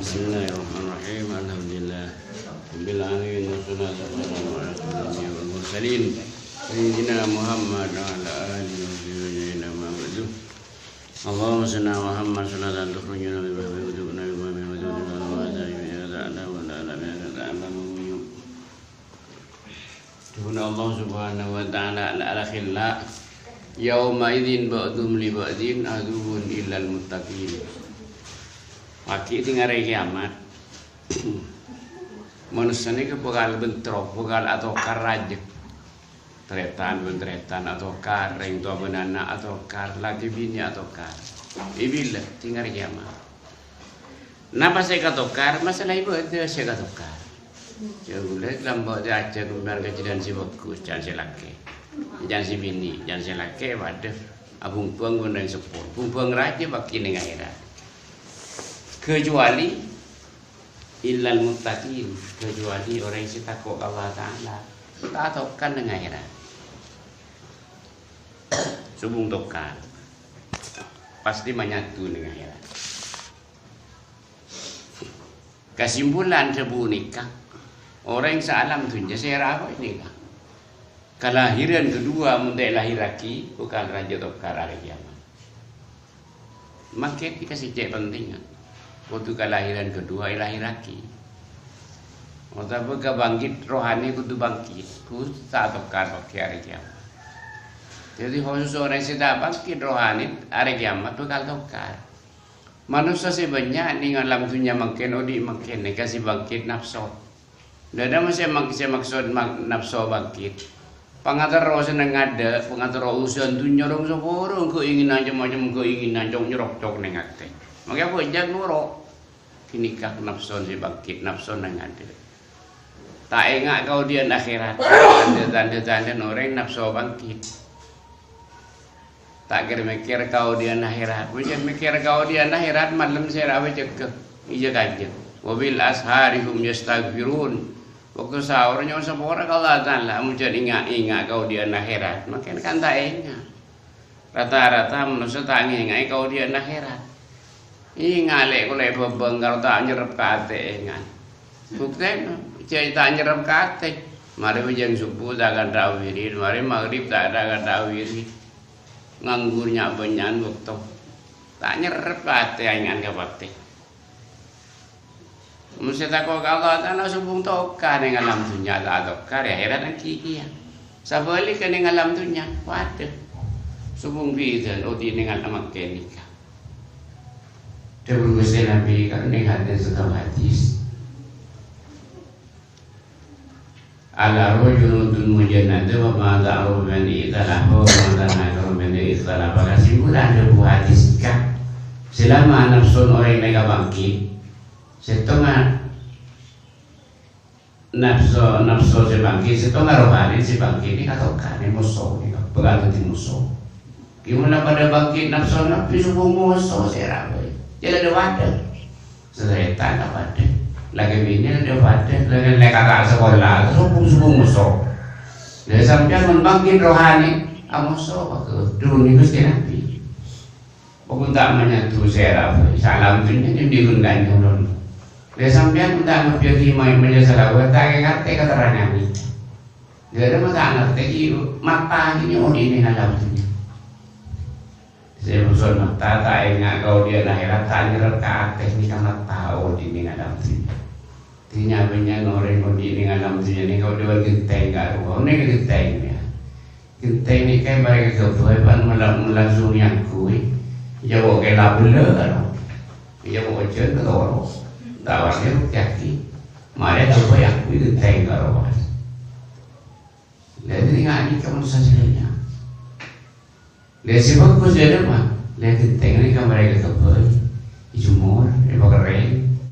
Bismillahirrahmanirrahim. Alhamdulillah rabbil alamin wassalatu wassalamu ala asyrofil mursalin sayyidina Muhammad wa ala alihi wa sahbihi Muhammad. Allahumma shalli ala Muhammad sallallahu alaihi wa Allah subhanahu wa ta'ala al-akhilla yauma idzin ba'dhum li ba'din aduwwun illal muttaqin. Waki tinggal hari kiamat. Manusia ini bakal bentrok, bakal atau karaja, tretan bentretan atau kar, yang tua benana atau kar, lagi bini atau kar. Ibil tinggal hari kiamat. Napa saya kata kar? Masalah ibu itu saya kata kar. Jadi lambat dia aja kemudian kejadian si bagus, jangan si laki, jangan si bini, jangan si laki. Waduh, abung puang guna sepuluh, abung puang raja baki dengan akhirat. Kecuali illal muttaqin, kecuali orang yang takut Allah Ta'ala, tak tokan dengan akhirat. Subung tokan pasti menyatu dengan akhirat. Kesimpulan sebuah nikah, orang yang sealam dunia saya apa ini kan? Kelahiran kedua mudah lahir lagi, bukan raja tokar hari kiamat. Makin dikasih cek penting kan? Waktu kelahiran kedua lahir lagi. Waktu bangkit rohani kudu bangkit, kudu tak tokar pakai hari kiamat. Jadi khusus orang sedang bangkit rohani hari kiamat bakal tokar. Manusia sebanyak ni alam dunia makin odi makin kasih bangkit nafsu. Dada masih maksud nafsu bangkit. Pengatar roh senang ada, pengatar roh usaha dunia orang seorang keinginan macam keinginan jong nyerok nengate. Maka apa jangan nurok. Kini kah nafsu si bangkit nafsu nang ada. Tak ingat kau dia akhirat. Tanda orang nafsu bangkit. Tak kira mikir kau dia akhirat. Bukan mikir kau dia akhirat malam saya apa cekek. Ija kaje. Wabil asharihum yastaghfirun. Waktu sahurnya sepora kalau Ta'ala muncul ingat kau dia akhirat. Makin kan tak ingat. Rata-rata manusia tak ingat kau dia akhirat. Ingat lek kalau bebeng kalau tak nyerap kate ingat. Bukti cerita nyerap kate. Mari ujung subuh tak akan tawirin, mari maghrib tak akan tawirin. Nganggurnya banyak waktu. Tak nyerap kate ingat ke bakti. Mesti tak kau kalau tak nak subung toka dengan alam dunia tak toka ya heran kiki ya. Sabalik dengan alam dunia, waduh. Subung bidan odi dengan amak kenika. Dahulu saya Nabi kan dengan sekam hadis. Ala rojulun mujannada wa ma'ada'u bani italahu wa ma'ada'u bani italahu. Kesimpulan sebuah hadis kan selama nafsu orang yang bangkit setengah nafsu sebangkit setengah rohani sebangkit ini katakan ini musuh ini berganti musuh. Gimana pada bangkit nafsu semua musuh saya rabai. Jadi ada wadah, seretan apa deh, lagi bini ada wadah, lagi kakak sekolah, subuh musuh. Jadi sampai membangkit rohani, musuh waktu dulu ni Gusti Nabi. Pokok tak menyatu saya rabai, salam dunia ni digunakan dulu. Jadi sampai tak ngerti mai menjadi salah, tak ngerti kata Nabi. Jadi ada masa ngerti mata ini ini alam dunia. Saya usul mata tak ingat kau dia akhirat tak nyerap ke atas ni kan tahu di ni alam dunia. Tinya banyak orang kau di ni alam dunia ni kau dia genteng kat rumah. Ni genteng ni. Genteng ni kan mereka kebuai pan melangsung yang kui. Jauh ke labela kan. Jauh ke jen ke orang. Tawasnya rukyaki. Mari tahu yang kui genteng kat rumah. Jadi ingat ni kamu sahaja. Lihat bagus dia mah, lihat genteng ni kan mereka kebal, jumur, dia pakai